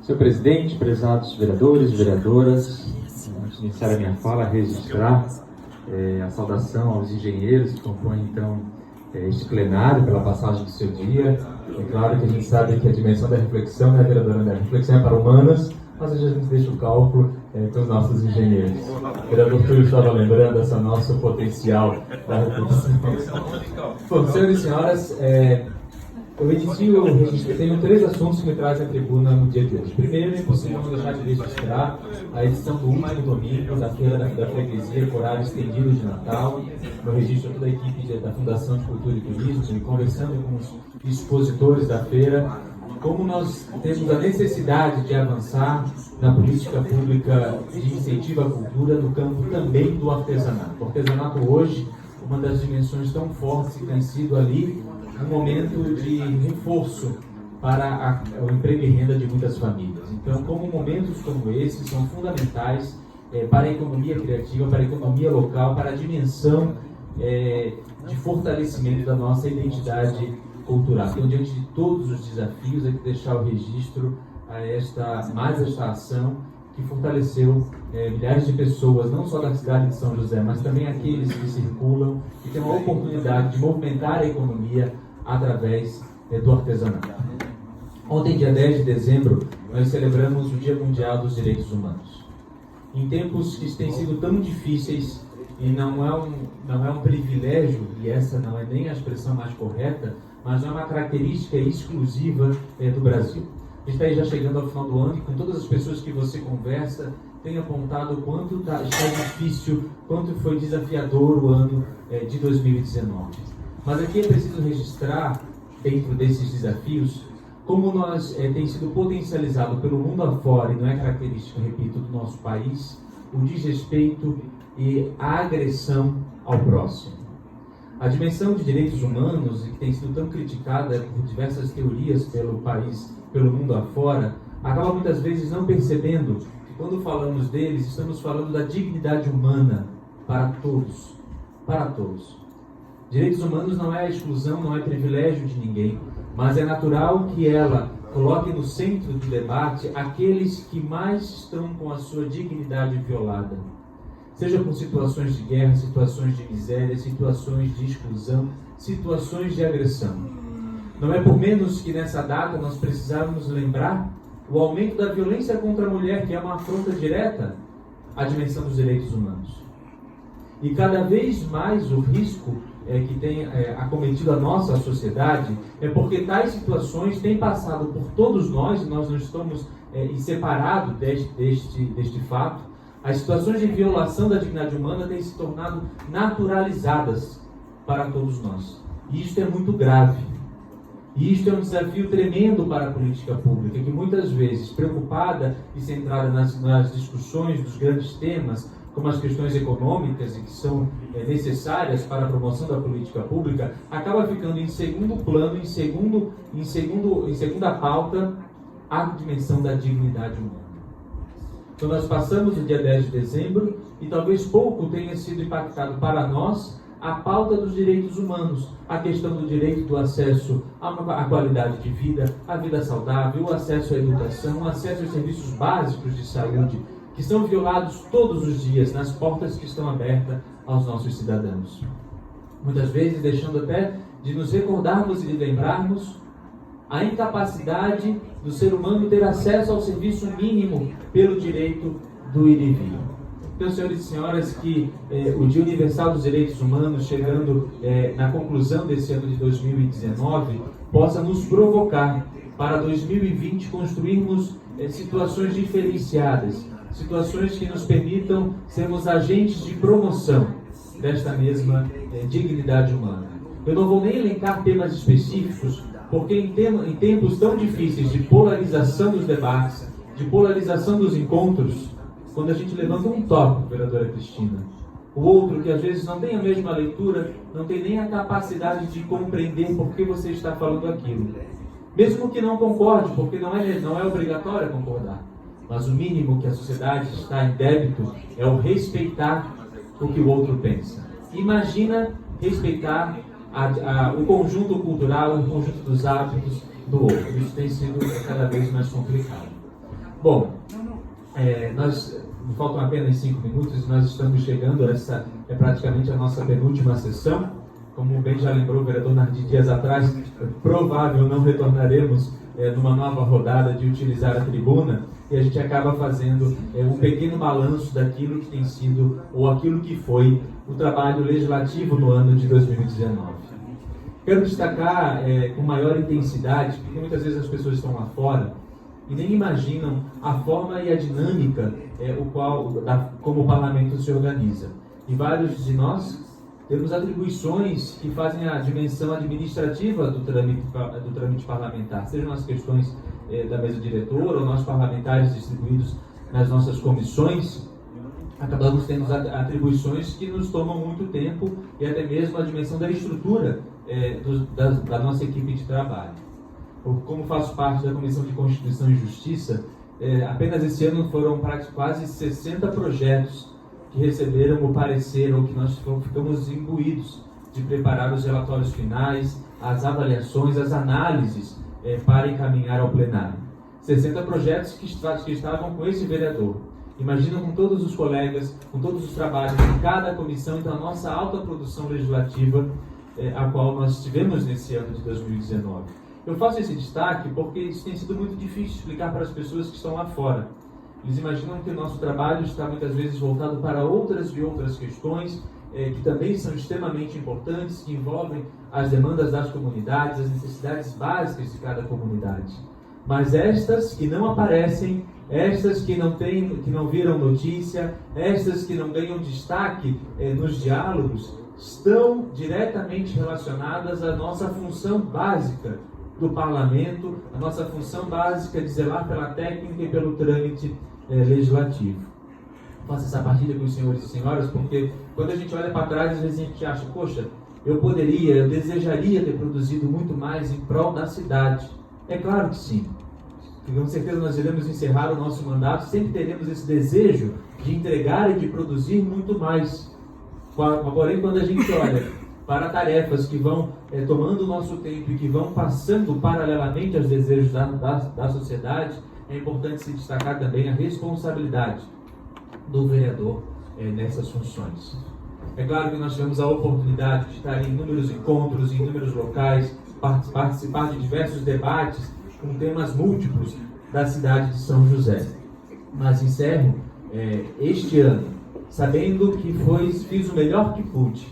Senhor presidente, prezados vereadores e vereadoras, antes de iniciar a minha fala, registrar a saudação aos engenheiros que compõem, então, este plenário pela passagem do seu dia. É claro que a gente sabe que a dimensão da reflexão, né, vereadora André? A reflexão é para humanas, mas a gente deixa o cálculo com os nossos engenheiros. O vereador Túlio estava lembrando dessa nosso potencial da reflexão. Bom, senhores e senhoras, eu inicio tenho 3 assuntos que me trazem à tribuna no dia de hoje. Primeiro, é impossível não deixar de registrar a edição do último domingo da Feira da Freguesia, com horário estendido de Natal. Eu registro toda a equipe da Fundação de Cultura e Turismo, conversando com os expositores da feira, como nós temos a necessidade de avançar na política pública de incentivo à cultura no campo também do artesanato. O artesanato hoje, uma das dimensões tão fortes que tem sido ali um momento de reforço para o emprego e renda de muitas famílias. Então, como momentos como esses são fundamentais para a economia criativa, para a economia local, para a dimensão de fortalecimento da nossa identidade cultural. Então, diante de todos os desafios, é que deixar o registro a esta ação que fortaleceu milhares de pessoas, não só da cidade de São José, mas também aqueles que circulam e têm uma oportunidade de movimentar a economia através do artesanato. Ontem, dia 10 de dezembro, nós celebramos o Dia Mundial dos Direitos Humanos. Em tempos que têm sido tão difíceis, e não é um privilégio, e essa não é nem a expressão mais correta, mas é uma característica exclusiva do Brasil. A gente está aí já chegando ao final do ano e com todas as pessoas que você conversa, tem apontado o quanto está difícil, quanto foi desafiador o ano de 2019. Mas aqui é preciso registrar, dentro desses desafios, como nós tem sido potencializado pelo mundo afora, e não é característica, repito, do nosso país, o desrespeito e a agressão ao próximo. A dimensão de direitos humanos, que tem sido tão criticada por diversas teorias pelo país, pelo mundo afora, acaba muitas vezes não percebendo que quando falamos deles, estamos falando da dignidade humana para todos. Para todos. Direitos humanos não é exclusão, não é privilégio de ninguém, mas é natural que ela coloque no centro do debate aqueles que mais estão com a sua dignidade violada. Seja por situações de guerra, situações de miséria, situações de exclusão, situações de agressão. Não é por menos que nessa data nós precisamos lembrar o aumento da violência contra a mulher, que é uma afronta direta à dimensão dos direitos humanos. E cada vez mais o risco que tem acometido a nossa sociedade é porque tais situações têm passado por todos nós, e nós não estamos separados deste fato. As situações de violação da dignidade humana têm se tornado naturalizadas para todos nós. E isto é muito grave. E isto é um desafio tremendo para a política pública, que muitas vezes, preocupada e centrada nas discussões dos grandes temas, como as questões econômicas e que são necessárias para a promoção da política pública, acaba ficando em segundo plano, em segunda pauta, a dimensão da dignidade humana. Então nós passamos o dia 10 de dezembro e talvez pouco tenha sido impactado para nós a pauta dos direitos humanos, a questão do direito do acesso à qualidade de vida, à vida saudável, o acesso à educação, o acesso aos serviços básicos de saúde, que são violados todos os dias nas portas que estão abertas aos nossos cidadãos. Muitas vezes deixando até de nos recordarmos e de lembrarmos a incapacidade do ser humano ter acesso ao serviço mínimo pelo direito do ir e vir. Então, senhores e senhoras, que o Dia Universal dos Direitos Humanos, chegando na conclusão desse ano de 2019, possa nos provocar para 2020 construirmos situações diferenciadas, situações que nos permitam sermos agentes de promoção desta mesma dignidade humana. Eu não vou nem elencar temas específicos, porque em tempos tão difíceis de polarização dos debates, de polarização dos encontros, quando a gente levanta um tópico, vereadora Cristina, o outro que às vezes não tem a mesma leitura, não tem nem a capacidade de compreender por que você está falando aquilo. Mesmo que não concorde, porque não é obrigatório concordar. Mas o mínimo que a sociedade está em débito é o respeitar o que o outro pensa. Imagina respeitar o conjunto cultural, o conjunto dos hábitos do outro. Isso tem sido cada vez mais complicado. Bom, nós faltam apenas 5 minutos e nós estamos chegando a essa, praticamente a nossa penúltima sessão. Como bem já lembrou o vereador Nardi dias atrás, é provável não retornaremos numa nova rodada de utilizar a tribuna, e a gente acaba fazendo um pequeno balanço daquilo que tem sido, ou aquilo que foi, o trabalho legislativo no ano de 2019. Quero destacar com maior intensidade, porque muitas vezes as pessoas estão lá fora e nem imaginam a forma e a dinâmica como o parlamento se organiza. E vários de nós temos atribuições que fazem a dimensão administrativa do trâmite parlamentar, sejam as questões da mesa diretora ou nós parlamentares distribuídos nas nossas comissões. Acabamos tendo atribuições que nos tomam muito tempo e até mesmo a dimensão da estrutura da nossa equipe de trabalho. Como faço parte da Comissão de Constituição e Justiça, apenas esse ano foram quase 60 projetos que receberam o parecer ou que nós ficamos imbuídos de preparar os relatórios finais, as avaliações, as análises para encaminhar ao plenário. 60 projetos que estavam com esse vereador. Imagina com todos os colegas, com todos os trabalhos em cada comissão, então a nossa alta produção legislativa, a qual nós tivemos nesse ano de 2019. Eu faço esse destaque porque isso tem sido muito difícil explicar para as pessoas que estão lá fora. Eles imaginam que o nosso trabalho está muitas vezes voltado para outras questões que também são extremamente importantes, que envolvem as demandas das comunidades, as necessidades básicas de cada comunidade. Mas estas que não aparecem, estas que não viram notícia, estas que não ganham destaque nos diálogos, estão diretamente relacionadas à nossa função básica do parlamento, a nossa função básica de zelar pela técnica e pelo trâmite legislativo. Faço essa partilha com os senhores e senhoras porque quando a gente olha para trás, às vezes a gente acha, poxa, eu desejaria ter produzido muito mais em prol da cidade. É claro que sim. Com certeza nós iremos encerrar o nosso mandato, sempre teremos esse desejo de entregar e de produzir muito mais. Porém, quando a gente olha para tarefas que vão tomando o nosso tempo e que vão passando paralelamente aos desejos da sociedade, é importante se destacar também a responsabilidade do vereador nessas funções. É claro que nós tivemos a oportunidade de estar em inúmeros encontros, em inúmeros locais, participar de diversos debates com temas múltiplos da cidade de São José. Mas encerro este ano sabendo que fiz o melhor que pude,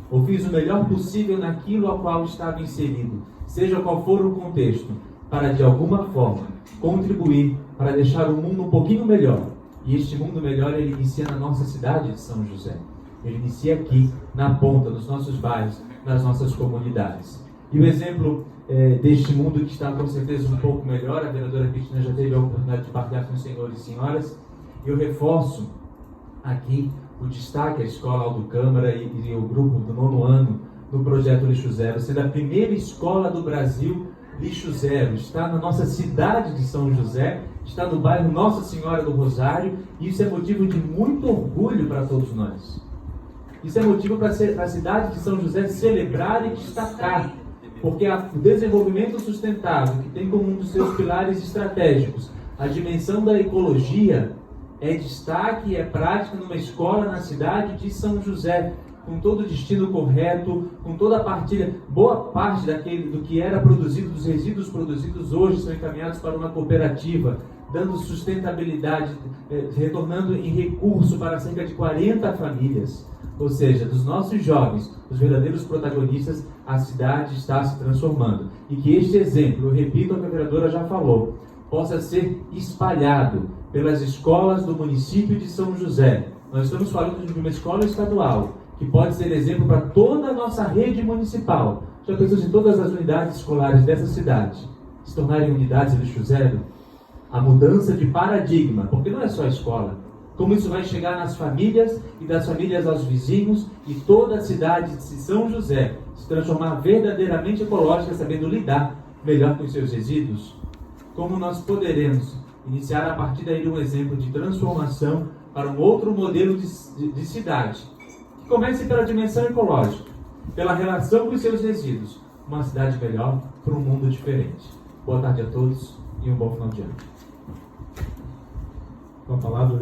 ou fiz o melhor possível naquilo ao qual estava inserido, seja qual for o contexto, para de alguma forma contribuir para deixar o mundo um pouquinho melhor. E este mundo melhor ele inicia na nossa cidade de São José. Ele inicia aqui, na ponta, nos nossos bairros, nas nossas comunidades. E o exemplo deste mundo que está com certeza um pouco melhor, a vereadora Cristina já teve a oportunidade de partilhar com os senhores e senhoras, eu reforço aqui o destaque à Escola Aldo Câmara e o grupo do 9º ano no projeto Lixo Zero, sendo a primeira escola do Brasil Lixo Zero. Está na nossa cidade de São José, está no bairro Nossa Senhora do Rosário, e isso é motivo de muito orgulho para todos nós. Isso é motivo para a cidade de São José celebrar e destacar, porque o desenvolvimento sustentável, que tem como um dos seus pilares estratégicos a dimensão da ecologia, é destaque e é prática numa escola na cidade de São José, com todo o destino correto, com toda a partilha. Boa parte do que era produzido, dos resíduos produzidos hoje, são encaminhados para uma cooperativa, dando sustentabilidade, retornando em recurso para cerca de 40 famílias. Ou seja, dos nossos jovens, os verdadeiros protagonistas, a cidade está se transformando. E que este exemplo, eu repito o que a vereadora já falou, possa ser espalhado pelas escolas do município de São José. Nós estamos falando de uma escola estadual, que pode ser exemplo para toda a nossa rede municipal. Já pensou se todas as unidades escolares dessa cidade se tornarem unidades Lixo Zero? A mudança de paradigma, porque não é só a escola, como isso vai chegar nas famílias e das famílias aos vizinhos e toda a cidade de São José se transformar verdadeiramente ecológica, sabendo lidar melhor com os seus resíduos. Como nós poderemos iniciar a partir daí um exemplo de transformação para um outro modelo de cidade, que comece pela dimensão ecológica, pela relação com os seus resíduos, uma cidade melhor para um mundo diferente. Boa tarde a todos e um bom final de ano. Com a palavra,